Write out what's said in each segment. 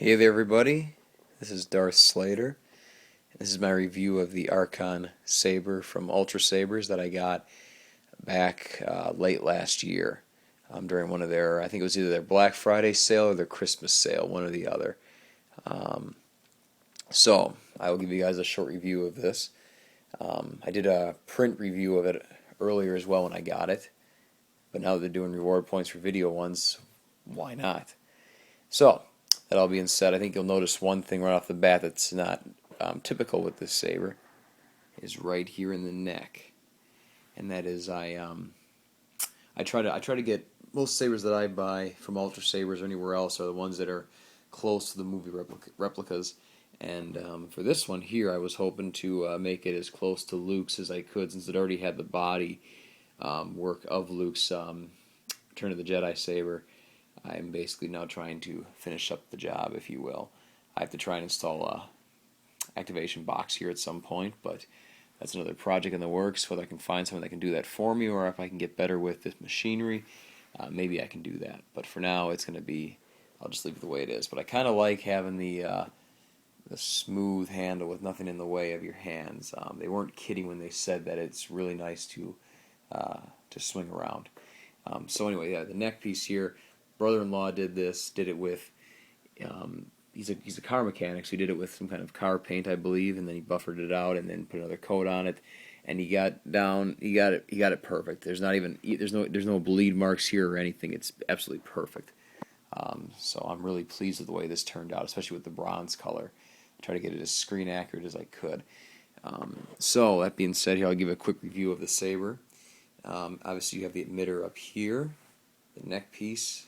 Hey there, everybody. This is Darth Slater. This is my review of the Archon Saber from Ultrasabers that I got back late last year during one of their, I think it was either their Black Friday sale or their Christmas sale, one or the other. Um, so, I will give you guys a short review of this. I did a print review of it earlier as well when I got it, but now that they're doing reward points for video ones, why not? So, that all being said, I think you'll notice one thing right off the bat that's not typical with this saber is right here in the neck, and that is I try to get most sabers that I buy from Ultra Sabers or anywhere else are the ones that are close to the movie replicas, and for this one here, I was hoping to make it as close to Luke's as I could, since it already had the body work of Luke's Return of the Jedi saber. I'm basically now trying to finish up the job, if you will. I have to try and install a activation box here at some point, but that's another project in the works. Whether I can find someone that can do that for me, or if I can get better with this machinery, maybe I can do that. But for now, it's going to be, I'll just leave it the way it is. But I kind of like having the smooth handle with nothing in the way of your hands. They weren't kidding when they said that it's really nice to swing around. So anyway, yeah, the neck piece here. Brother-in-law did it with, he's a car mechanic, so he did it with some kind of car paint, I believe, and then he buffered it out and then put another coat on it, and he got it perfect. There's no bleed marks here or anything. It's absolutely perfect. So I'm really pleased with the way this turned out, especially with the bronze color. I tried to get it as screen accurate as I could. So that being said, here I'll give a quick review of the saber. Obviously, you have the emitter up here, the neck piece,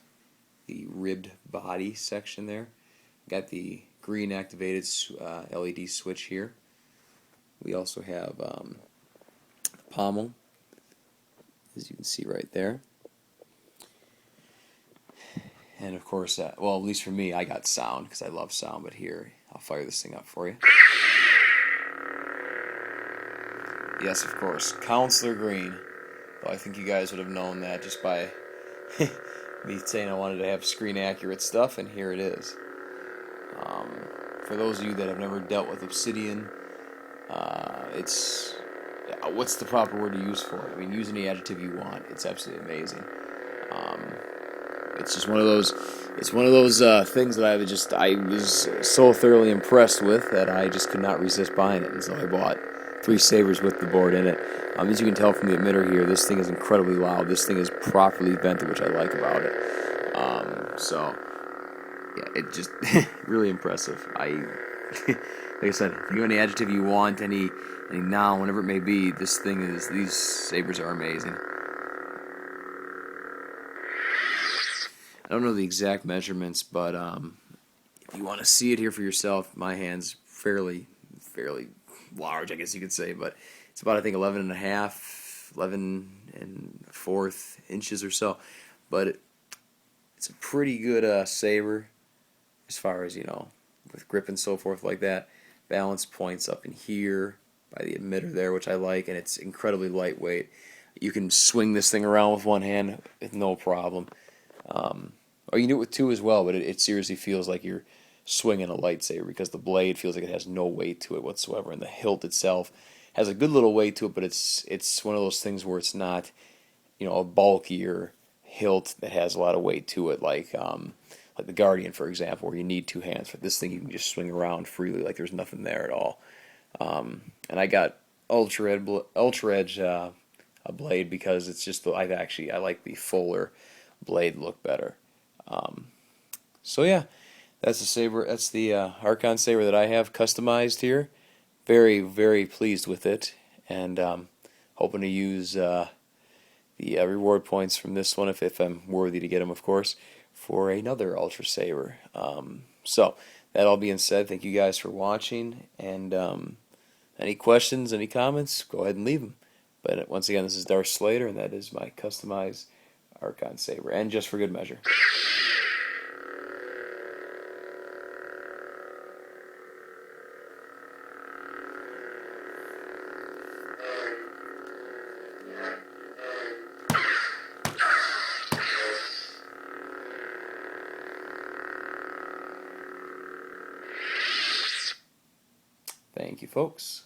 the ribbed body section there. Got the green activated LED switch here. We also have the pommel, as you can see right there. And of course, well, at least for me, I got sound because I love sound. But here, I'll fire this thing up for you. Yes, of course, Counselor Green. Well, I think you guys would have known that just by me saying I wanted to have screen accurate stuff, and here it is. For those of you that have never dealt with Obsidian, it's what's the proper word to use for it? I mean, use any adjective you want. It's absolutely amazing. It's just one of those. It's one of those things that I was so thoroughly impressed with that I just could not resist buying it, and so I bought 3 sabers with the board in it. As you can tell from the emitter here, this thing is incredibly loud. This thing is properly vented, which I like about it. So, yeah, it just really impressive. Like I said, think of any adjective you want, any noun, whatever it may be. These sabers are amazing. I don't know the exact measurements, but if you want to see it here for yourself, my hand's fairly large, I guess you could say, but it's about, I think, 11 and 1/4 inches or so. But it's a pretty good saber as far as, with grip and so forth like that. Balance points up in here by the emitter there, which I like, and it's incredibly lightweight. You can swing this thing around with one hand with no problem. Or you can do it with 2 as well, but it seriously feels like you're swinging a lightsaber because the blade feels like it has no weight to it whatsoever, and the hilt itself has a good little weight to it, but it's one of those things where it's not, a bulkier hilt that has a lot of weight to it, like the Guardian, for example, where you need 2 hands. For this thing, you can just swing around freely like there's nothing there at all. And I got Ultra Edge a blade because it's just I like the fuller blade look better. So yeah, that's the saber. That's the Archon saber that I have customized here. Very, very pleased with it, and hoping to use the reward points from this one, if I'm worthy to get them, of course, for another Ultra Saber. So that all being said, thank you guys for watching, and any questions, any comments, go ahead and leave them. But once again, this is Darth Slater, and that is my customized Archon Saber, and just for good measure. Thank you, folks.